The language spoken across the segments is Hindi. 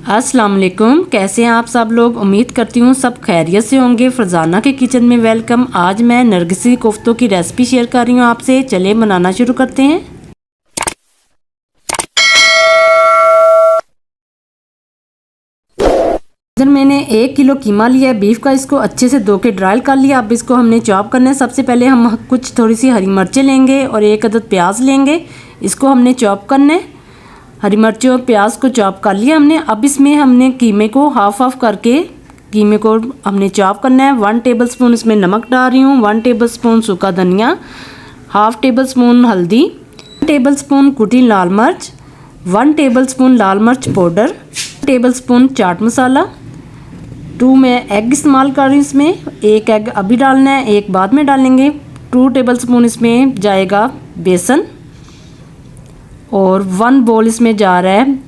अस्सलाम वालेकुम, कैसे हैं आप सब लोग। उम्मीद करती हूँ सब खैरियत से होंगे। फरजाना के किचन में वेलकम। आज मैं नरगिसी कोफ्तों की रेसिपी शेयर कर रही हूँ आपसे। चलिए बनाना शुरू करते हैं। इधर मैंने 1 किलो कीमा लिया है बीफ का। इसको अच्छे से धो के ड्राई कर लिया। अब इसको हमने चॉप करना है। सबसे पहले हम कुछ थोड़ी सी हरी मिर्चें लेंगे और 1 अदद प्याज लेंगे। इसको हमने चॉप करना है। हरी मिर्ची और प्याज को चॉप कर लिया हमने। अब इसमें हमने कीमे को हाफ करके कीमे को हमने चॉप करना है। 1 टेबलस्पून इसमें नमक डाल रही हूँ, 1 टेबलस्पून सूखा धनिया, हाफ टेबलस्पून हल्दी, 1 टेबलस्पून कुटी लाल मिर्च, 1 टेबलस्पून लाल मिर्च पाउडर, 1 टेबलस्पून चाट मसाला, 2 मैं एग इस्तेमाल कर रही हूँ। इसमें 1 एग अभी डालना है, 1 बाद में डालेंगे। 2 टेबलस्पून इसमें जाएगा बेसन और 1 बोल इसमें जा रहा है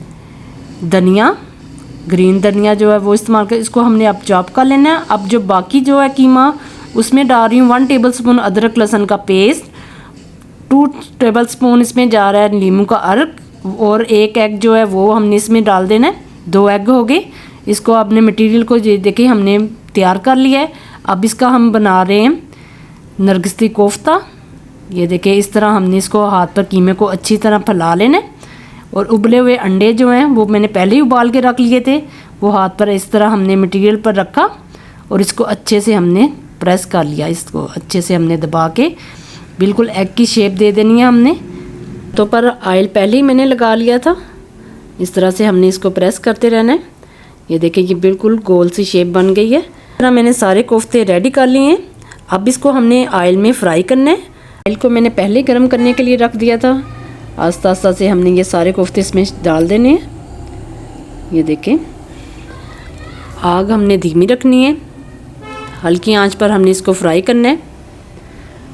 धनिया, ग्रीन धनिया जो है वो इस्तेमाल कर। इसको हमने अब चॉप कर लेना है। अब जो बाकी जो है कीमा उसमें डाल रही हूँ 1 टेबलस्पून अदरक लहसुन का पेस्ट, 2 टेबलस्पून इसमें जा रहा है नींबू का अर्क और 1 एग जो है वो हमने इसमें डाल देना है। 2 एग हो गए। इसको अपने मटेरियल को देखिए हमने तैयार कर लिया है। अब इसका हम बना रहे हैं नरगिसी कोफ्ता। ये देखिए इस तरह हमने इसको हाथ पर कीमे को अच्छी तरह फैला लेना है। और उबले हुए अंडे जो हैं वो मैंने पहले ही उबाल के रख लिए थे, वो हाथ पर इस तरह हमने मटेरियल पर रखा और इसको अच्छे से हमने प्रेस कर लिया। इसको अच्छे से हमने दबा के बिल्कुल एग की शेप दे देनी है हमने। तो पर ऑयल पहले ही मैंने लगा लिया था। इस तरह से हमने इसको प्रेस करते रहना है। ये देखिए ये बिल्कुल गोल सी शेप बन गई है। इस तरह मैंने सारे कोफ्ते रेडी कर लिए हैं। अब इसको हमने ऑयल में फ्राई करना है। ऑयल को मैंने पहले गर्म करने के लिए रख दिया था। आस्ता आस्ता से हमने ये सारे कोफ्ते इसमें डाल देने हैं। ये देखें आग हमने धीमी रखनी है, हल्की आंच पर हमने इसको फ्राई करना है।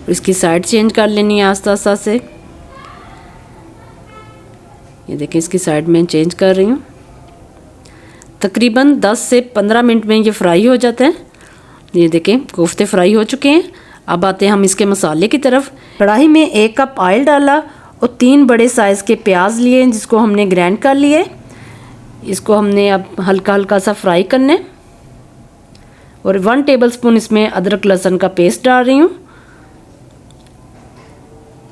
इसकी साइड चेंज कर लेनी है आस्ता आस्ता से। ये देखें इसकी साइड में चेंज कर रही हूँ। तकरीबन 10 से 15 मिनट में ये फ्राई हो जाते हैं। ये देखें कोफ्ते फ्राई हो चुके हैं। अब आते हैं हम इसके मसाले की तरफ। कढ़ाई में 1 कप ऑयल डाला और 3 बड़े साइज़ के प्याज लिए जिसको हमने ग्राइंड कर लिए। इसको हमने अब हल्का हल्का सा फ्राई करना है। और 1 टेबलस्पून इसमें अदरक लहसुन का पेस्ट डाल रही हूँ।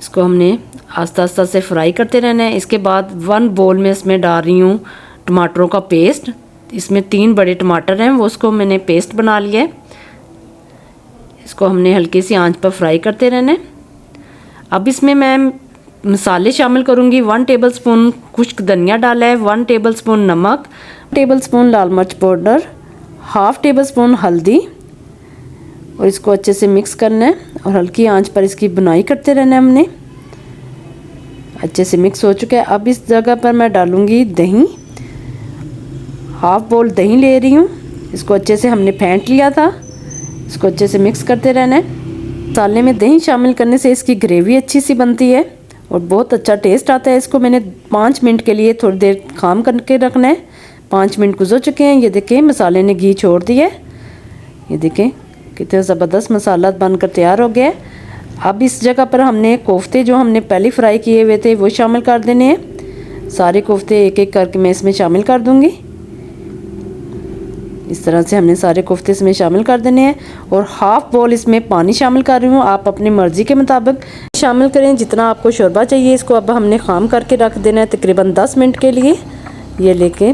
इसको हमने आस्ता आस्ता से फ्राई करते रहना है। इसके बाद 1 बोल में इसमें डाल रही हूँ टमाटरों का पेस्ट। इसमें 3 बड़े टमाटर हैं वो उसको मैंने पेस्ट बना लिया है। इसको हमने हल्की सी आंच पर फ्राई करते रहना है। अब इसमें मैं मसाले शामिल करूँगी। 1 टेबलस्पून खुश्क धनिया डाला है, 1 टेबलस्पून नमक, 1 टेबलस्पून लाल मिर्च पाउडर, हाफ टेबलस्पून हल्दी और इसको अच्छे से मिक्स करना है और हल्की आंच पर इसकी बुनाई करते रहना है हमने। अच्छे से मिक्स हो चुका है। अब इस जगह पर मैं डालूँगी दही। हाफ बोल दही ले रही हूँ। इसको अच्छे से हमने फेंट लिया था। इसको अच्छे से मिक्स करते रहना है। मसाले में दही शामिल करने से इसकी ग्रेवी अच्छी सी बनती है और बहुत अच्छा टेस्ट आता है। इसको मैंने 5 मिनट के लिए थोड़ी देर खाम करके रखना है। 5 मिनट गुजर चुके हैं। ये देखें मसाले ने घी छोड़ दिया है। ये देखें कितना ज़बरदस्त मसाला बनकर तैयार हो गया है। अब इस जगह पर हमने कोफ्ते जो हमने पहले फ्राई किए हुए थे वो शामिल कर देने हैं। सारे कोफ्ते एक एक करके मैं इसमें शामिल कर दूँगी। इस तरह से हमने सारे कोफ्ते इसमें शामिल कर देने हैं और हाफ बोल इसमें पानी शामिल कर रही हूँ। आप अपनी मर्ज़ी के मुताबिक शामिल करें जितना आपको शोरबा चाहिए। इसको अब हमने खाम करके रख देना है तकरीबन 10 मिनट के लिए। ये लेके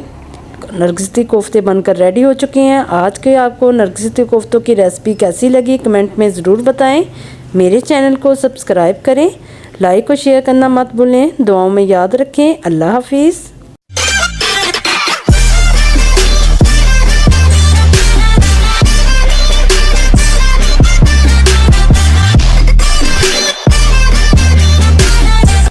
नरगिसी कोफ्ते बनकर रेडी हो चुके हैं। आज के आपको नरगिसी कोफ्तों की रेसिपी कैसी लगी कमेंट में ज़रूर बताएँ। मेरे चैनल को सब्सक्राइब करें, लाइक और शेयर करना मत भूलें। दुआओं में याद रखें। अल्लाह हाफिज़।